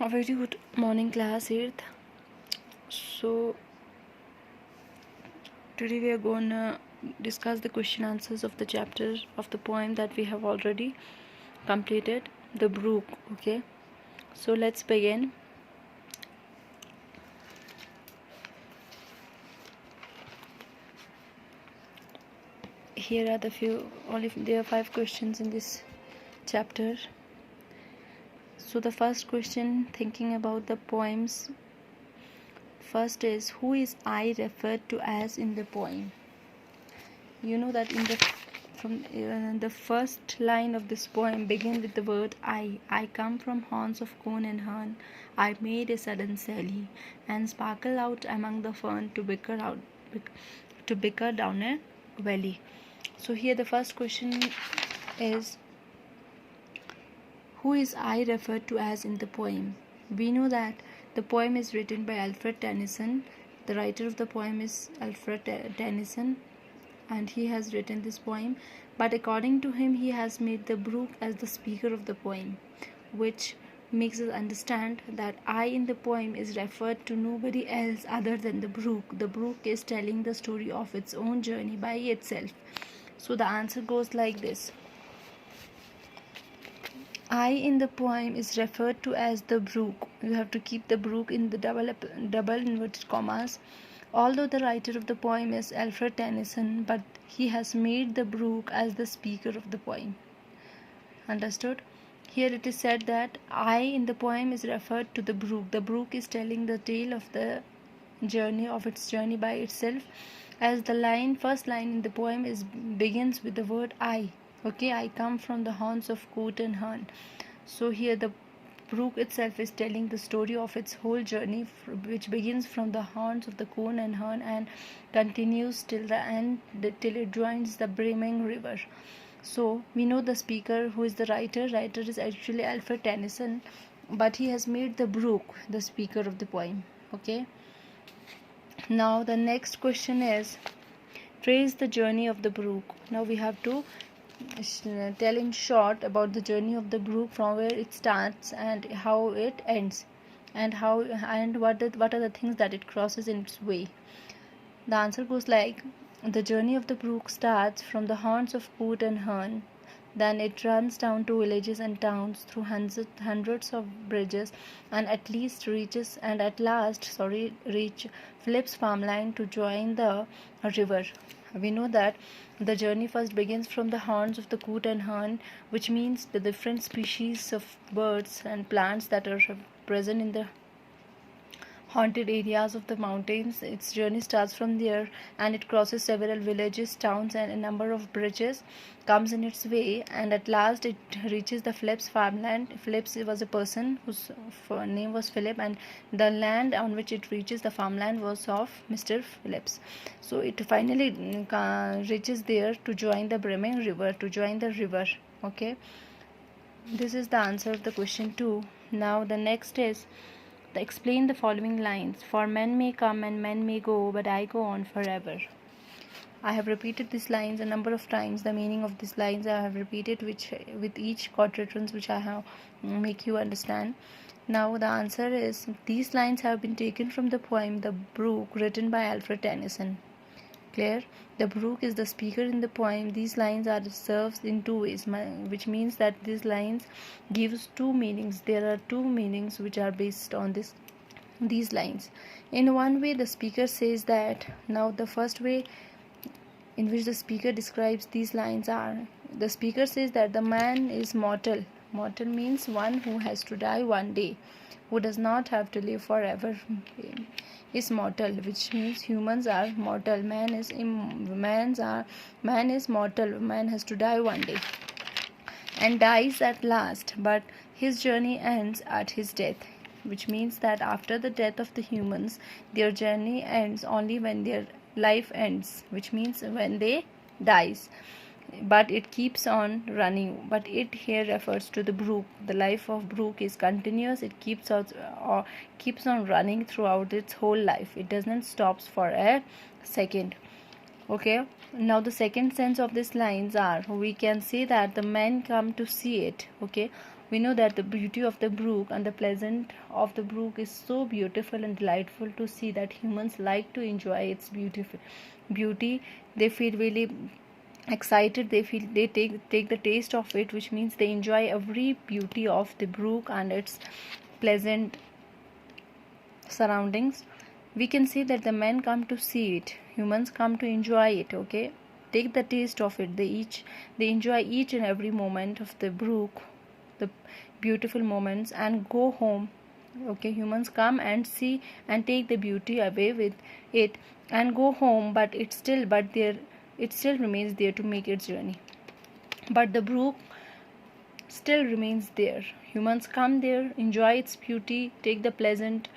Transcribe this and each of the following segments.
A very good morning, class 8th. So today we are gonna discuss the question answers of the chapter of the poem that we have already completed, the brook. Okay, so let's begin. Here are the there are 5 questions in this chapter. So the first question, thinking about the poems, first is, who is I referred to as in the poem? You know that the first line of this poem begins with the word I come from haunts of cone and hern. I made a sudden sally and sparkle out among the fern to bicker down a valley. So here the first question is, who is I referred to as in the poem? We know that the poem is written by Alfred Tennyson. The writer of the poem is Alfred Tennyson, and he has written this poem, but according to him he has made the brook as the speaker of the poem, which makes us understand that I in the poem is referred to nobody else other than the brook. The brook is telling the story of its own journey by itself. So the answer goes like this: I in the poem is referred to as the brook. You have to keep the brook in the double inverted commas. Although the writer of the poem is Alfred Tennyson, but he has made the brook as the speaker of the poem. Understood? Here it is said that I in the poem is referred to the brook. The brook is telling the tale of the journey of its journey by itself, as the first line in the poem begins with the word I. Okay, I come from the haunts of coot and hern. So here the brook itself is telling the story of its whole journey, which begins from the haunts of the cone and hern and continues till the end, till it joins the brimming river. So we know the speaker, who is the writer. Writer is actually Alfred Tennyson, but he has made the brook the speaker of the poem. Okay. Now the next question is, trace the journey of the brook. Now we have to tell in short about the journey of the brook, from where it starts and how it ends, and what are the things that it crosses in its way. The answer goes like: the journey of the brook starts from the haunts of coot and hern. Then it runs down to villages and towns through hundreds of bridges, and at last reach Philip's farmland to join the river. We know that the journey first begins from the haunts of the coot and hern, which means the different species of birds and plants that are present in the haunted areas of the mountains. Its journey starts from there, and it crosses several villages, towns, and a number of bridges comes in its way, and at last it reaches the Philip's farmland. Philip's was a person whose name was Philip, and the land on which it reaches, the farmland, was of Mr. Phillips. So it finally reaches there to join the brimming river, Okay, this is the answer of the question 2. Now the next is, explain the following lines. For men may come and men may go, but I go on forever. I have repeated these lines a number of times. The meaning of these lines I have repeated, which with each quatrains which I have make you understand. Now the answer is, these lines have been taken from the poem The Brook, written by Alfred Tennyson. Clear? The brook is the speaker in the poem. These lines are served in two ways, which means that these lines gives two meanings. There are two meanings which are based on these lines. In one way, the speaker says that, now the first way in which the speaker describes these lines are, the speaker says that the man is mortal. Mortal means one who has to die one day, who does not have to live forever, is mortal, which means humans are mortal. Man is mortal. Man has to die one day and dies at last, but his journey ends at his death, which means that after the death of the humans, their journey ends only when their life ends, which means when they dies. But it keeps on running. But it here refers to the brook. The life of brook is continuous. It keeps on running throughout its whole life. It doesn't stop for a second. Okay. Now the second sense of these lines are, we can say that the men come to see it. Okay. We know that the beauty of the brook and the pleasant of the brook is so beautiful and delightful to see that humans like to enjoy its beauty. They feel really excited, they feel they take the taste of it, which means they enjoy every beauty of the brook and its pleasant surroundings. We can see that the men come to see it, humans come to enjoy it, okay, take the taste of it. They enjoy each and every moment of the brook, the beautiful moments, and go home. Okay, humans come and see and take the beauty away with it and go home, but it still remains there to make its journey. But the brook still remains there. Humans come there, enjoy its beauty, take the pleasant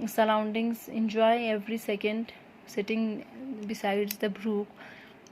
surroundings, enjoy every second sitting besides the brook,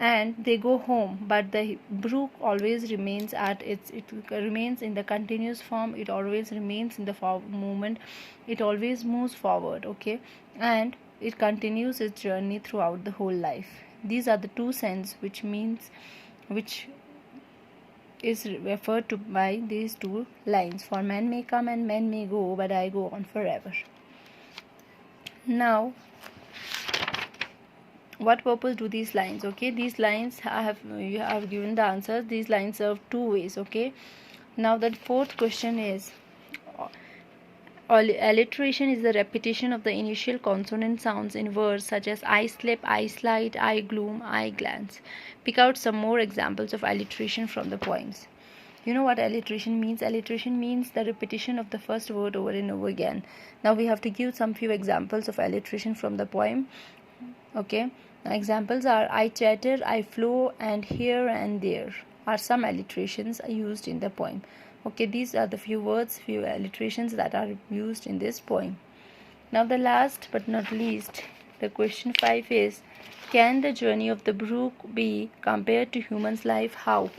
and they go home. But the brook always remains it remains in the continuous form, it always remains in the movement, it always moves forward, okay, and it continues its journey throughout the whole life. These are the two sense which is referred to by these two lines. For men may come and men may go, but I go on forever. Now, what purpose do these lines? Okay, these lines you have given the answers. These lines serve two ways. Okay, now the fourth question is, alliteration is the repetition of the initial consonant sounds in words such as I slip, I slide, I gloom, I glance. Pick out some more examples of alliteration from the poems. You know what alliteration means? Alliteration means the repetition of the first word over and over again. Now we have to give some few examples of alliteration from the poem. Okay, now examples are I chatter, I flow, and here and there are some alliterations used in the poem. Okay, these are the few alliterations that are used in this poem. Now the last but not least, the question 5 is, can the journey of the brook be compared to human's life? How?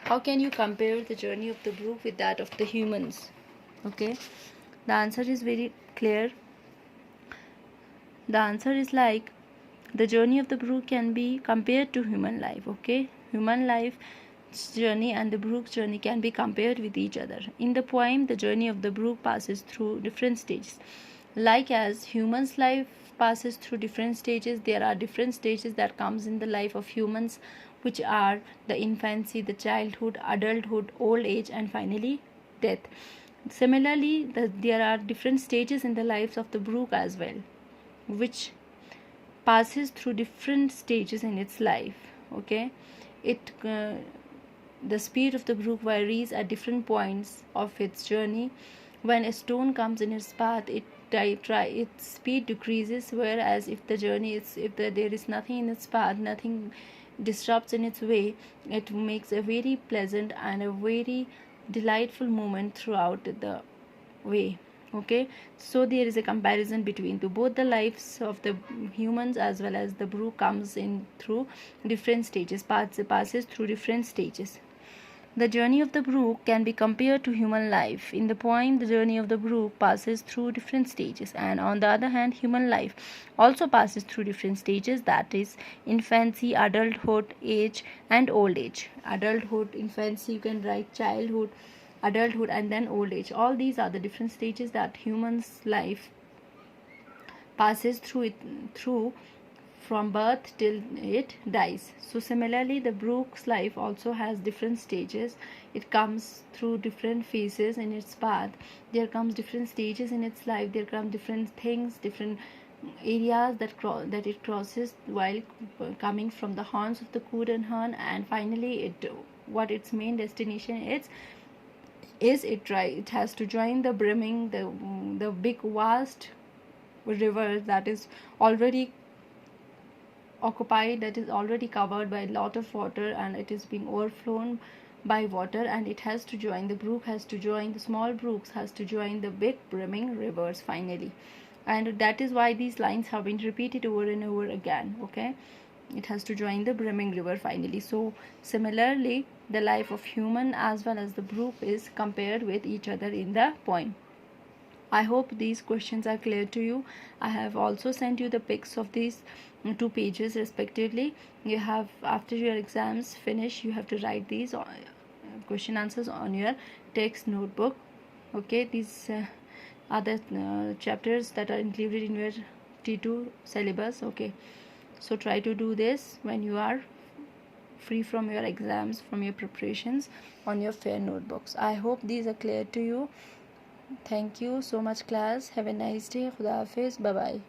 How can you compare the journey of the brook with that of the humans? Okay, the answer is very clear. The answer is like, the journey of the brook can be compared to human life. Okay, human life journey and the brook's journey can be compared with each other. In the poem, the journey of the brook passes through different stages. Like as humans' life passes through different stages, there are different stages that comes in the life of humans, which are the infancy, the childhood, adulthood, old age, and finally death. Similarly, there are different stages in the lives of the brook as well, which passes through different stages in its life. Okay, the speed of the brook varies at different points of its journey. When a stone comes in its path, its speed decreases, whereas if there is nothing in its path, nothing disrupts in its way, it makes a very pleasant and a very delightful moment throughout the way. Okay, so there is a comparison between both the lives of the humans as well as the brook comes in through different stages, passes through different stages. The journey of the brook can be compared to human life. In the poem, the journey of the brook passes through different stages, and on the other hand, human life also passes through different stages, that is, infancy, adulthood, age, and old age. Adulthood, infancy, you can write childhood, adulthood, and then old age. All these are the different stages that human's life passes through from birth till it dies. So similarly, the brook's life also has different stages. It comes through different phases in its path. There comes different stages in its life. There come different things, different areas that it crosses while coming from the haunts of the Cood and Hern, and finally what its main destination is it has to join the brimming, the big vast river that is already occupied, that is already covered by a lot of water, and it is being overflown by water, and it has to join, the brook has to join, the small brooks has to join the big brimming rivers finally. And that is why these lines have been repeated over and over again. Okay, it has to join the brimming river finally. So similarly, the life of human as well as the brook is compared with each other in the poem. I hope these questions are clear to you. I have also sent you the pics of these 2 pages respectively. You have, after your exams finish, you have to write these question answers on your text notebook. Okay, these are the chapters that are included in your T2 syllabus. Okay, so try to do this when you are free from your exams, from your preparations, on your fair notebooks. I hope these are clear to you. Thank you so much, class. Have a nice day. Khuda Hafiz. Bye bye.